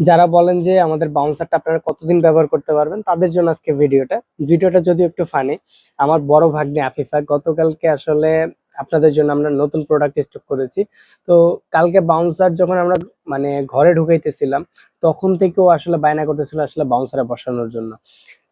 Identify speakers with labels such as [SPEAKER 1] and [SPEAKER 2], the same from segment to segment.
[SPEAKER 1] যারা বলেন যে আমাদের বাউন্সারটা আপনারা কতদিন ব্যবহার করতে পারবেন তাদের জন্য আজকে ভিডিওটা যদিও একটু ফানি। আমার বড় ভাগ্নে আফিফা গতকালকে আসলে আপনাদের জন্য আমরা নতুন প্রোডাক্ট স্টক করেছি। তো কালকে বাউন্সার যখন আমরা মানে ঘরে ঢুকাইতেছিলাম তখন থেকেও আসলে বায়না করতেছিল আসলে বাউন্সারে বসানোর জন্য।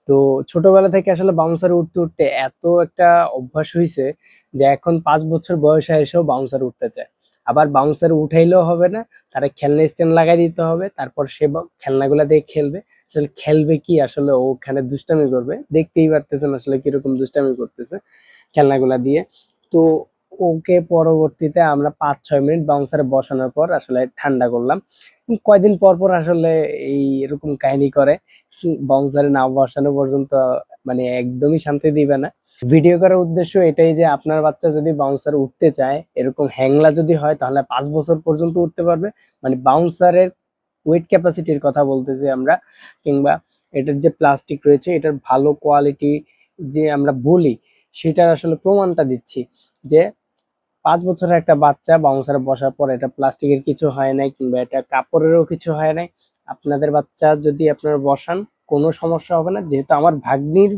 [SPEAKER 1] তো ছোটবেলা থেকে আসলে বাউন্সারে উঠতে উঠতে এত একটা অভ্যাস হয়েছে যে এখন 5 বছর বয়সে এসেও বাউন্সারে উঠতে চায়। আবার বাউন্সারে উঠাইলেও হবে না, তারা খেলনা স্ট্যান্ড লাগাই দিতে হবে, তারপর সে খেলনাগুলা দিয়ে খেলবে। আসলে খেলবে কি, আসলে ও ওখানে দুষ্টামি করবে, দেখতেই পারতেছেন আসলে কিরকম দুষ্টামি করতেছে খেলনাগুলা দিয়ে। তো ওকে পরবর্তীতে আমরা 5-6 মিনিট বাউন্সারে বসানোর পর আসলে ঠান্ডা করলাম। কয়দিন পর পর আসলে এই এরকম কাহিনী করে, বাউন্সারে না বসানো পর্যন্ত মানে একদমই শান্তি দিবে না। ভিডিও করার উদ্দেশ্য এটাই যে আপনার বাচ্চা যদি বাউন্সারে উঠতে চায়, এরকম হ্যাংলা যদি হয় তাহলে 5 বছর পর্যন্ত উঠতে পারবে। মানে বাউন্সারের ওয়েট ক্যাপাসিটির কথা বলতেছি আমরা, কিংবা এটার যে প্লাস্টিক রয়েছে এটার ভালো কোয়ালিটি যে আমরা বলি, সেটার আসলে প্রমাণটা দিচ্ছি যে 5 বছরের একটা বাচ্চা বাউন্সারে বসার পর এটা প্লাস্টিকের কিছু হয় নাই, কিংবা এটা কাপড়েরও কিছু হয় নাই। আপনাদের বাচ্চা যদি আপনারা বসান কোনো সমস্যা হবে না, যেহেতু আমার ভাগ্নির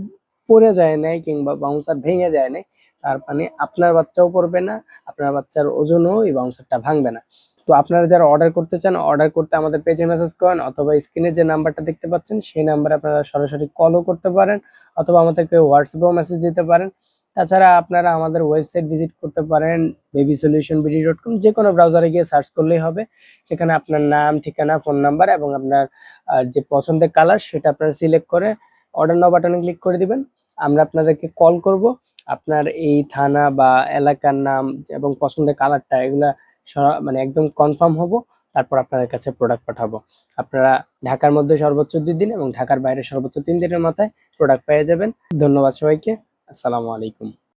[SPEAKER 1] পড়ে যায় নাই কিংবা বাউন্সার ভেঙে যায় নাই, তার মানে আপনার বাচ্চাও পড়বে না, আপনার বাচ্চার ওজনও এই বাউন্সারটা ভাঙবে না। তো আপনারা যারা অর্ডার করতে চান, অর্ডার করতে আমাদের পেজে মেসেজ করেন, অথবা স্ক্রিনে যে নাম্বারটা দেখতে পাচ্ছেন সেই নাম্বারে আপনারা সরাসরি কলও করতে পারেন, অথবা আমাদেরকে হোয়াটসঅ্যাপেও মেসেজ দিতে পারেন। তাছাড়া আপনারা আমাদের ওয়েবসাইট ভিজিট করতে পারেন, babysolutionbd.com, যে কোনো ব্রাউজারে গিয়ে সার্চ করলেই হবে। সেখানে আপনার নাম, ঠিকানা, ফোন নাম্বার এবং আপনার যে পছন্দের কালার সেটা আপনারা সিলেক্ট করে অর্ডার নাও বাটনে ক্লিক করে দিবেন। আমরা আপনাদেরকে কল করব, আপনার এই থানা বা এলাকার নাম এবং পছন্দের কালারটা এগুলা মানে একদম কনফার্ম হব, তারপর আপনাদের কাছে প্রোডাক্ট পাঠাবো। আপনারা ঢাকার মধ্যে সর্বোচ্চ 2 দিন এবং ঢাকার বাইরে সর্বোচ্চ 3 দিনের মাথায় প্রোডাক্ট পেয়ে যাবেন। ধন্যবাদ সবাইকে। আসসালামু আলাইকুম।